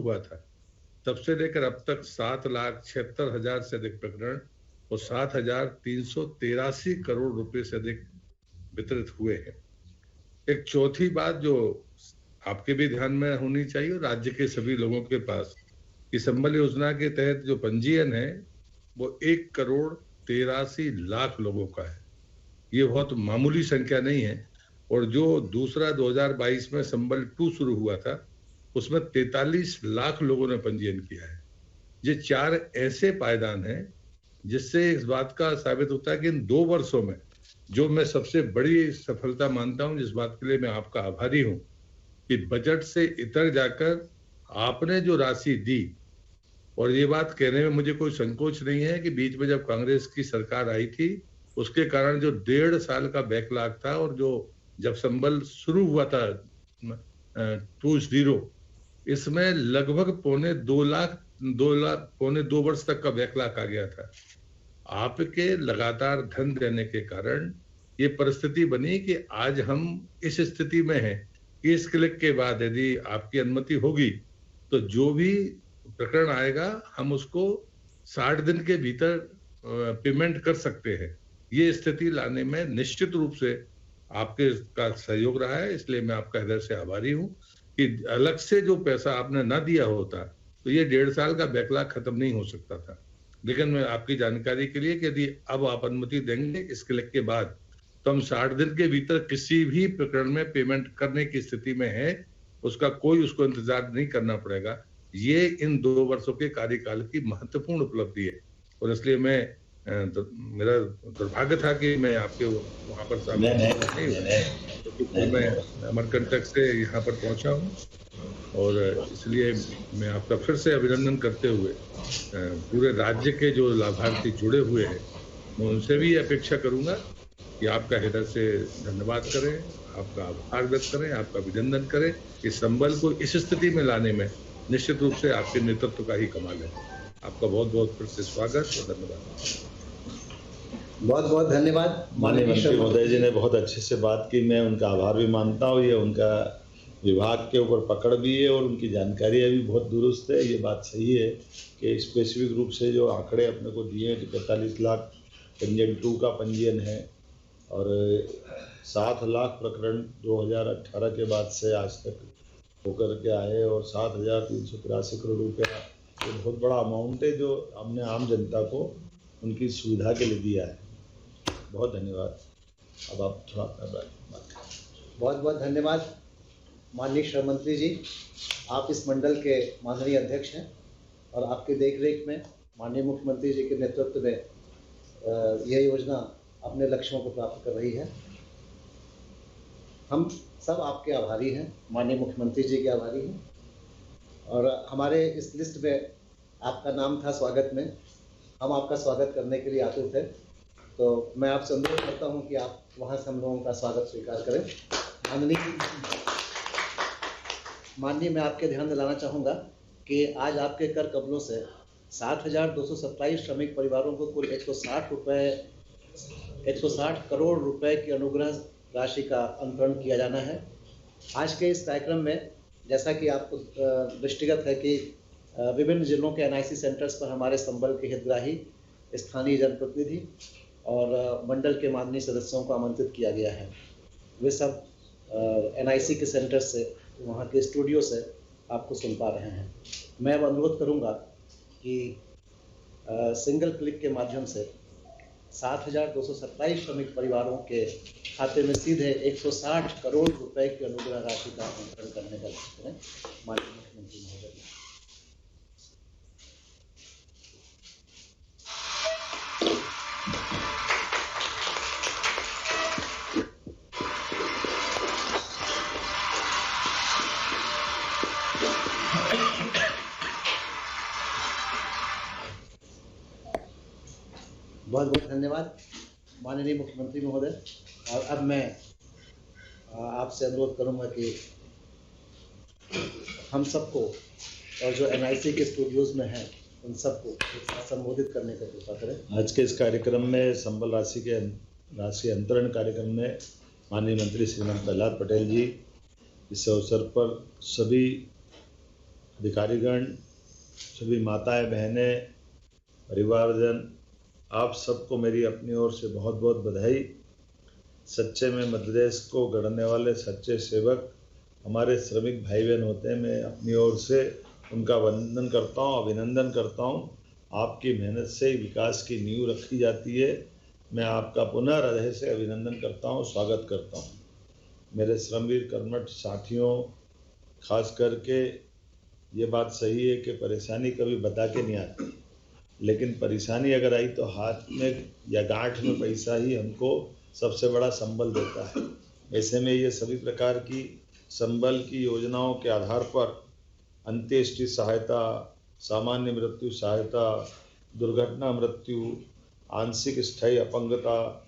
हुआ था तब से लेकर अब तक 7,76,000 से अधिक प्रकरण और 7,383 करोड़ रुपए से अधिक वितरित हुए हैं। एक चौथी बात जो आपके भी ध्यान में होनी चाहिए और राज्य के सभी लोगों के पास, कि संबल योजना के तहत जो पंजीयन है वो 1,83,00,000 लोगों का है। ये बहुत मामूली संख्या नहीं है। और जो दूसरा 2022 में संबल 2 शुरू हुआ था उसमें 43 लाख लोगों ने पंजीयन किया है। ये 4 ऐसे पायदान हैं जिससे इस बात का साबित होता है कि इन 2 वर्षों में जो मैं सबसे बड़ी सफलता मानता हूं, जिस बात के लिए मैं आपका आभारी हूं, कि बजट से इतर जाकर आपने जो राशि दी, और ये बात कहने में मुझे कोई संकोच नहीं है कि बीच में जब कांग्रेस की सरकार आई थी उसके कारण जो 1.5 साल का बैकलॉग था और जो जब संबल शुरू हुआ था 2.0, इसमें लगभग पौने 2 वर्ष तक का बैकलॉग आ गया था। आपके लगातार धन देने के कारण ये परिस्थिति बनी कि आज हम इस स्थिति में हैं कि इस क्लिक के बाद यदि आपकी अनुमति होगी तो जो भी प्रकरण आएगा हम उसको 60 दिन के भीतर पेमेंट कर सकते हैं। ये स्थिति लाने में निश्चित रूप से आपके का सहयोग रहा है, इसलिए मैं आपका हृदय से आभारी हूं कि अलग से जो पैसा आपने ना दिया होता तो ये 1.5 साल का बैकलॉग खत्म नहीं हो सकता था। लेकिन मैं आपकी जानकारी के लिए कि यदि अब आप अनुमति देंगे इस क्लिक के बाद तो हम 60 दिन के भीतर किसी भी प्रकरण में पेमेंट करने की स्थिति में है, उसको इंतजार नहीं करना पड़ेगा। ये इन 2 वर्षों के कार्यकाल की महत्वपूर्ण उपलब्धि है और इसलिए मेरा दुर्भाग्य था कि मैं आपके वहां पर शामिल नहीं हुआ, तो मैं अमरकंटक से यहाँ पर पहुंचा हूँ और इसलिए मैं आपका फिर से अभिनंदन करते हुए पूरे राज्य के जो लाभार्थी जुड़े हुए हैं मैं उनसे भी अपेक्षा करूंगा कि आपका हृदय से धन्यवाद करें, आपका आभार व्यक्त करें, आपका अभिनंदन करें। इस संबल को इस स्थिति में लाने में निश्चित रूप से आपके नेतृत्व का ही कमाल है। आपका बहुत बहुत फिर से स्वागत और धन्यवाद। बहुत बहुत धन्यवाद। माननीय मंत्री महोदय जी ने बहुत अच्छे से बात की, मैं उनका आभार भी मानता हूँ। ये उनका विभाग के ऊपर पकड़ भी है और उनकी जानकारी भी बहुत दुरुस्त है। ये बात सही है कि स्पेसिफिक रूप से जो आंकड़े अपने को दिए कि 45 लाख पंजीयन 2 का पंजीयन है और 7 लाख प्रकरण 2018 के बाद से आज तक होकर के आए और 7,383 करोड़ रुपया, ये बहुत बड़ा अमाउंट है जो हमने आम जनता को उनकी सुविधा के लिए दिया है। बहुत धन्यवाद। अब आप थोड़ा अपना बात। बहुत बहुत धन्यवाद माननीय श्रम मंत्री जी। आप इस मंडल के माननीय अध्यक्ष हैं और आपके देखरेख में माननीय मुख्यमंत्री जी के नेतृत्व में यह योजना अपने लक्ष्यों को प्राप्त कर रही है। हम सब आपके आभारी हैं, माननीय मुख्यमंत्री जी के आभारी हैं और हमारे इस लिस्ट में आपका नाम था स्वागत में। हम आपका स्वागत करने के लिए आतुर थे, तो मैं आपसे अनुरोध करता हूं कि आप वहां से हम लोगों का स्वागत स्वीकार करें। माननीय मैं आपके ध्यान दिलाना चाहूँगा कि आज आपके कर कबलों से 7,227 श्रमिक परिवारों को कुल 160 करोड़ रुपए की अनुग्रह राशि का अंतरण किया जाना है। आज के इस कार्यक्रम में जैसा कि आपको दृष्टिगत है कि विभिन्न जिलों के NIC सेंटर्स पर हमारे संबल के हितग्राही, स्थानीय जनप्रतिनिधि और मंडल के माननीय सदस्यों को आमंत्रित किया गया है। वे सब NIC के सेंटर से, वहाँ के स्टूडियो से आपको सुन पा रहे हैं। मैं अब अनुरोध करूँगा कि सिंगल क्लिक के माध्यम से 7,227 श्रमिक परिवारों के खाते में सीधे 160 करोड़ रुपए की अनुग्रह राशि का अंतरण करने का लक्ष्य करें। माननीय मुख्यमंत्री महोदय। बहुत बहुत धन्यवाद माननीय मुख्यमंत्री महोदय। और अब मैं आपसे अनुरोध करूंगा कि हम सबको और जो NIC के स्टूडियोज में हैं उन सबको संबोधित करने का कृपा करें। आज के इस कार्यक्रम में संबल राशि अंतरण कार्यक्रम में माननीय मंत्री श्रीमान प्रहलाद पटेल जी इस अवसर पर सभी अधिकारीगण, सभी माताएं, बहनें, परिवारजन, आप सबको मेरी अपनी ओर से बहुत बहुत बधाई। सच्चे में मध्य प्रदेश को गढ़ने वाले सच्चे सेवक हमारे श्रमिक भाई बहन होते हैं। मैं अपनी ओर से उनका वंदन करता हूँ, अभिनंदन करता हूँ। आपकी मेहनत से विकास की नींव रखी जाती है। मैं आपका पुनः हृदय से अभिनंदन करता हूँ, स्वागत करता हूँ। मेरे श्रमवीर कर्मठ साथियों, खास करके ये बात सही है कि परेशानी कभी बता के नहीं आती, लेकिन परेशानी अगर आई तो हाथ में या गांठ में पैसा ही हमको सबसे बड़ा संबल देता है। ऐसे में ये सभी प्रकार की संबल की योजनाओं के आधार पर अंत्येष्टि सहायता, सामान्य मृत्यु सहायता, दुर्घटना मृत्यु, आंशिक स्थायी अपंगता,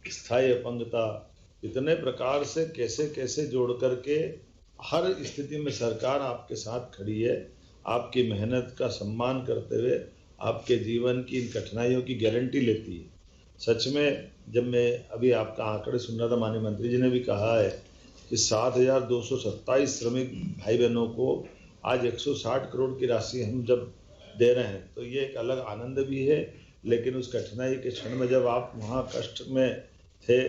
स्थायी अपंगता, इतने प्रकार से कैसे कैसे जोड़ करके हर स्थिति में सरकार आपके साथ खड़ी है। आपकी मेहनत का सम्मान करते हुए आपके जीवन की इन कठिनाइयों की गारंटी लेती है। सच में जब मैं अभी आपका आंकड़े सुन रहा था, माननीय मंत्री जी ने भी कहा है कि 7,227 श्रमिक भाई बहनों को आज 160 करोड़ की राशि हम जब दे रहे हैं, तो ये एक अलग आनंद भी है। लेकिन उस कठिनाई के क्षण में जब आप वहाँ कष्ट में थे,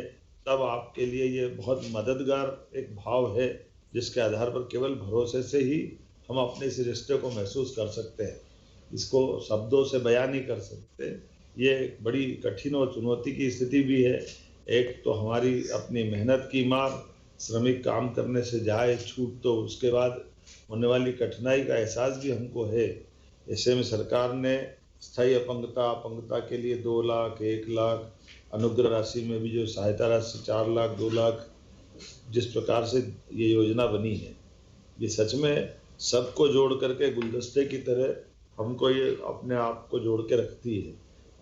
तब आपके लिए ये बहुत मददगार एक भाव है, जिसके आधार पर केवल भरोसे से ही हम अपने इस रिश्ते को महसूस कर सकते हैं। इसको शब्दों से बयान नहीं कर सकते। ये बड़ी कठिन और चुनौती की स्थिति भी है। एक तो हमारी अपनी मेहनत की मार, श्रमिक काम करने से जाए छूट, तो उसके बाद होने वाली कठिनाई का एहसास भी हमको है। ऐसे में सरकार ने स्थायी अपंगता के लिए 2 लाख, 1 लाख, अनुग्रह राशि में भी जो सहायता राशि 4 लाख, 2 लाख, जिस प्रकार से ये योजना बनी है, ये सच में सबको जोड़ करके गुलदस्ते की तरह हमको ये अपने आप को जोड़ के रखती है।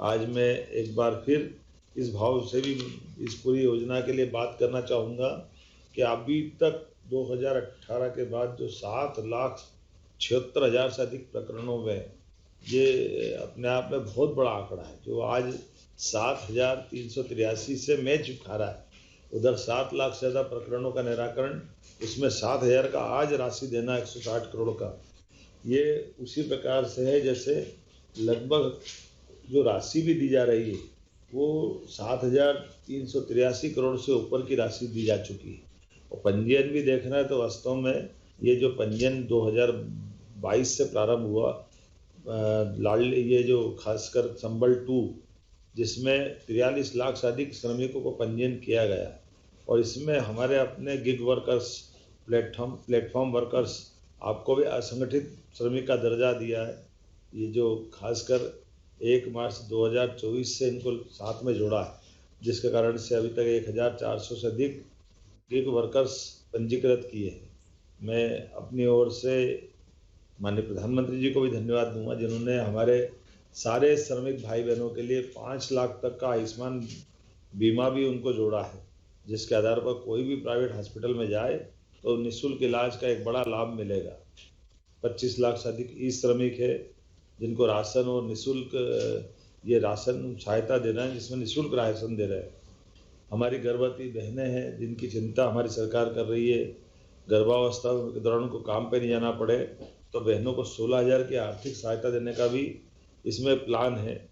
आज मैं एक बार फिर इस भाव से भी इस पूरी योजना के लिए बात करना चाहूँगा कि अभी तक 2018 के बाद जो 7,76,000 से अधिक प्रकरणों में, ये अपने आप में बहुत बड़ा आंकड़ा है, जो आज 7,383 से मैच खा रहा है। उधर 7 लाख से ज़्यादा प्रकरणों का निराकरण, उसमें 7,000 का आज राशि देना 160 करोड़ का, ये उसी प्रकार से है जैसे लगभग जो राशि भी दी जा रही है वो 7,383 करोड़ से ऊपर की राशि दी जा चुकी है। और पंजीयन भी देखना है तो वास्तव में ये जो पंजीयन 2022 से प्रारंभ हुआ, ये जो खासकर संबल 2, जिसमें 43 लाख से अधिक श्रमिकों को पंजीयन किया गया, और इसमें हमारे अपने गिग वर्कर्स, प्लेटफॉर्म वर्कर्स, आपको भी असंगठित श्रमिक का दर्जा दिया है। ये जो खासकर 1 मार्च 2024 से इनको साथ में जोड़ा है, जिसके कारण से अभी तक 1,400 से अधिक गिग वर्कर्स पंजीकृत किए हैं। मैं अपनी ओर से माननीय प्रधानमंत्री जी को भी धन्यवाद दूंगा, जिन्होंने हमारे सारे श्रमिक भाई बहनों के लिए 5 लाख तक का आयुष्मान बीमा भी उनको जोड़ा है, जिसके आधार पर कोई भी प्राइवेट हॉस्पिटल में जाए तो निःशुल्क इलाज का एक बड़ा लाभ मिलेगा। 25 लाख से अधिक ई श्रमिक है जिनको राशन और निःशुल्क ये राशन सहायता दे रहे हैं, जिसमें निःशुल्क राशन दे रहे हैं। हमारी गर्भवती बहनें हैं जिनकी चिंता हमारी सरकार कर रही है, गर्भावस्था के दौरान उनको काम पे नहीं जाना पड़े, तो बहनों को 16,000 की आर्थिक सहायता देने का भी इसमें प्लान है।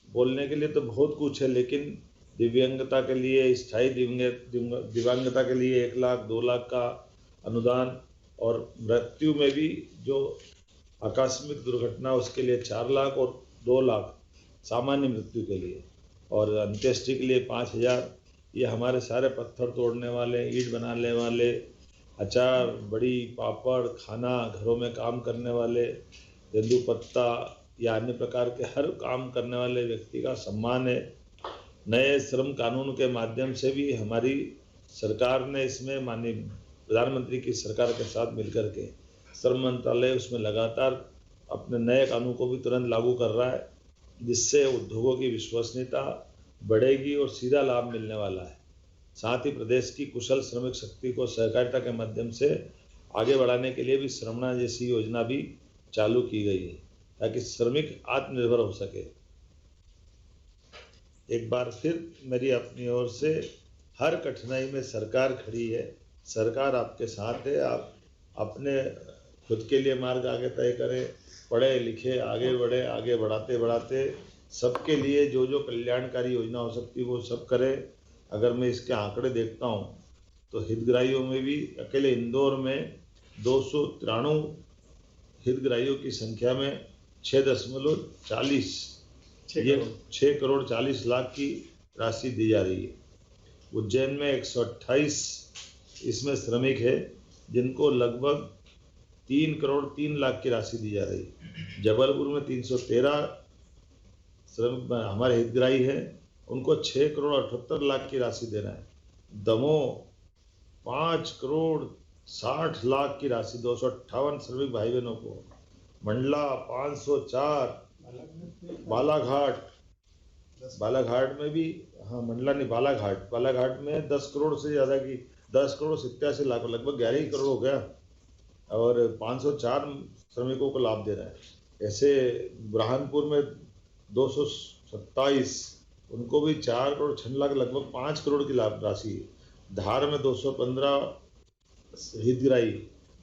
बोलने के लिए तो बहुत कुछ है, लेकिन दिव्यांगता के लिए, स्थायी दिव्यांगता के लिए 1 लाख, 2 लाख का अनुदान, और मृत्यु में भी जो आकस्मिक दुर्घटना उसके लिए 4 लाख और 2 लाख सामान्य मृत्यु के लिए, और अंत्येष्टि के लिए 5,000। ये हमारे सारे पत्थर तोड़ने वाले, ईंट बनाने वाले, अचार, बड़ी, पापड़, खाना, घरों में काम करने वाले, तेंदुपत्ता या अन्य प्रकार के हर काम करने वाले व्यक्ति का सम्मान है। नए श्रम कानून के माध्यम से भी हमारी सरकार ने इसमें माननीय प्रधानमंत्री की सरकार के साथ मिलकर के श्रम मंत्रालय उसमें लगातार अपने नए कानून को भी तुरंत लागू कर रहा है, जिससे उद्योगों की विश्वसनीयता बढ़ेगी और सीधा लाभ मिलने वाला है। साथ ही प्रदेश की कुशल श्रमिक शक्ति को सहकारिता के माध्यम से आगे बढ़ाने के लिए भी श्रमणा जैसी योजना भी चालू की गई है, ताकि श्रमिक आत्मनिर्भर हो सके। एक बार फिर मेरी अपनी ओर से हर कठिनाई में सरकार खड़ी है, सरकार आपके साथ है। आप अपने खुद के लिए मार्ग आगे तय करें, पढ़े लिखे आगे बढ़े, आगे बढ़ाते बढ़ाते सबके लिए जो जो कल्याणकारी योजना हो सकती है वो सब करें। अगर मैं इसके आंकड़े देखता हूँ तो हितग्राहियों में भी अकेले इंदौर में 293 हितग्राहियों की संख्या में 6.40 ये 6 करोड़ 40 लाख की राशि दी जा रही है। उज्जैन में 128 इसमें श्रमिक है जिनको लगभग 3 करोड़ 3 लाख की राशि दी जा रही है। जबलपुर में 313 श्रमिक हमारे हितग्राही हैं, उनको 6 करोड़ 78 लाख की राशि देना है। दमोह 5 करोड़ 60 लाख की राशि 258 श्रमिक भाई बहनों को। मंडला 504, बालाघाट में भी मंडला नहीं बालाघाट में 10 करोड़ से ज़्यादा की 10 करोड़ 87 लाख लगभग 11 करोड़ हो गया और 504 श्रमिकों को लाभ दे रहा है। ऐसे बुरहानपुर में 227 उनको भी 4 करोड़ 6 लाख लगभग 5 करोड़ की लाभ राशि है। धार में 215 हितग्राही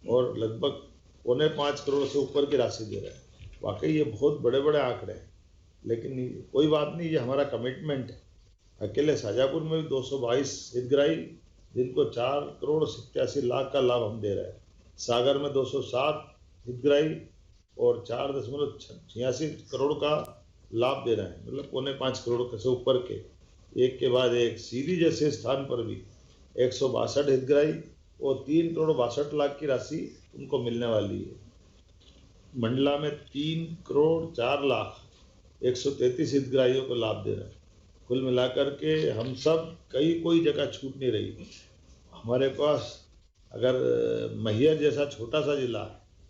और लगभग 4.25 करोड़ से ऊपर की राशि दे रहे हैं। वाकई ये बहुत बड़े बड़े आंकड़े हैं, लेकिन कोई बात नहीं, ये हमारा कमिटमेंट है। अकेले शाजापुर में भी 222 हितग्राही जिनको 4 करोड़ 87 लाख का लाभ हम दे रहे हैं। सागर में 207 हितग्राही और 4.86 करोड़ का लाभ दे रहे हैं, मतलब 4.25 करोड़ से ऊपर के एक के बाद एक। सीधी जैसे स्थान पर भी 162 हितग्राही और 3 करोड़ 62 लाख की राशि उनको मिलने वाली है। मंडला में 3 करोड़ 4 लाख 133 हितग्राहियों को लाभ दे रहे हैं। कुल मिलाकर के हम सब कोई जगह छूट नहीं रही। हमारे पास अगर मैहर जैसा छोटा सा जिला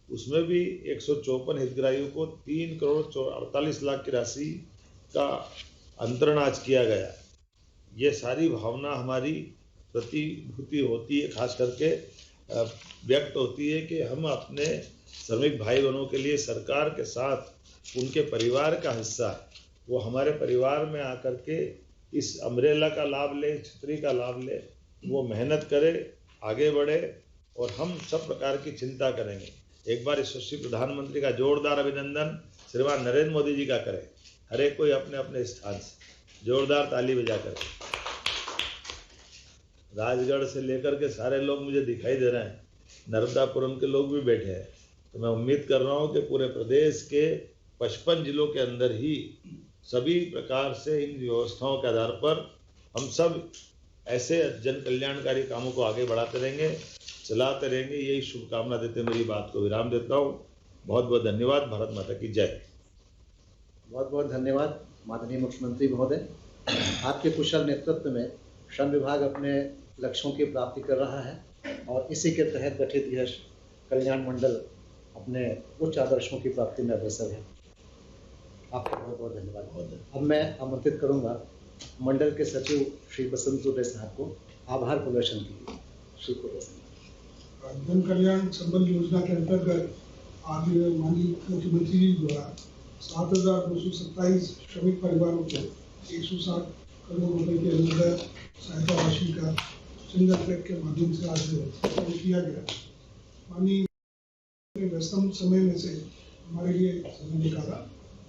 उसमें भी 154 हितग्राहियों को 3 करोड़ 48 लाख की राशि का अंतरण आज किया गया। ये सारी भावना हमारी प्रतिभूति होती है, खास करके व्यक्त होती है कि हम अपने श्रमिक भाई बहनों के लिए सरकार के साथ उनके परिवार का हिस्सा वो हमारे परिवार में आकर के इस अम्ब्रेला का लाभ ले, छतरी का लाभ ले, वो मेहनत करे, आगे बढ़े और हम सब प्रकार की चिंता करेंगे। एक बार यशस्वी प्रधानमंत्री का जोरदार अभिनंदन श्रीमान नरेंद्र मोदी जी का करें। हर एक कोई अपने अपने स्थान से जोरदार ताली बजा करें। राजगढ़ से लेकर के सारे लोग मुझे दिखाई दे रहे हैं, नर्मदापुरम के लोग भी बैठे हैं। तो मैं उम्मीद कर रहा हूँ कि पूरे प्रदेश के 55 जिलों के अंदर ही सभी प्रकार से इन व्यवस्थाओं के आधार पर हम सब ऐसे जन कल्याणकारी कामों को आगे बढ़ाते रहेंगे, चलाते रहेंगे। यही शुभकामना देते मेरी बात को विराम देता हूँ। बहुत बहुत धन्यवाद। भारत माता की जय। बहुत बहुत धन्यवाद माननीय मुख्यमंत्री महोदय। आपके कुशल नेतृत्व में श्रम विभाग अपने लक्ष्यों की प्राप्ति कर रहा है और इसी के तहत गठित यह कल्याण मंडल अपने उच्च आदर्शों की प्राप्ति में अग्रसर है। आपका बहुत बहुत धन्यवाद। अब मैं आमंत्रित करूंगा मंडल के सचिव श्री बसंत दुबे साहब को आभार प्रदर्शन के लिए। श्री जन कल्याण संबल योजना के अंतर्गत आज माननीय मुख्यमंत्री जी द्वारा 7,227 श्रमिक परिवारों को 160 करोड़ रुपए के अंदर सहायता राशि का सिंगल ट्रैक के माध्यम से आज वितरण किया गया। माननीय व्यस्तम समय में से हमारे लिए समय निकाला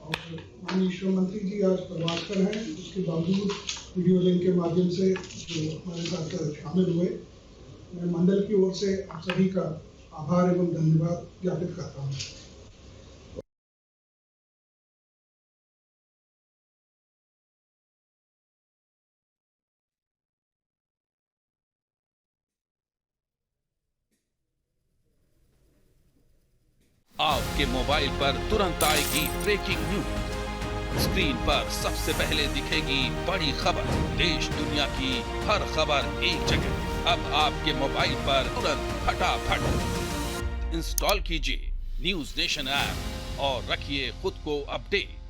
और माननीय श्रम मंत्री जी आज प्रवास पर हैं, उसके बावजूद वीडियो लिंक के माध्यम से जो हमारे साथ शामिल हुए, मैं मंडल की ओर से आप सभी का आभार एवं धन्यवाद ज्ञापित करता हूँ। आपके मोबाइल पर तुरंत आएगी ब्रेकिंग न्यूज। स्क्रीन पर सबसे पहले दिखेगी बड़ी खबर। देश दुनिया की हर खबर एक जगह। अब आपके मोबाइल पर तुरंत फटाफट इंस्टॉल कीजिए न्यूज नेशन ऐप और रखिए खुद को अपडेट।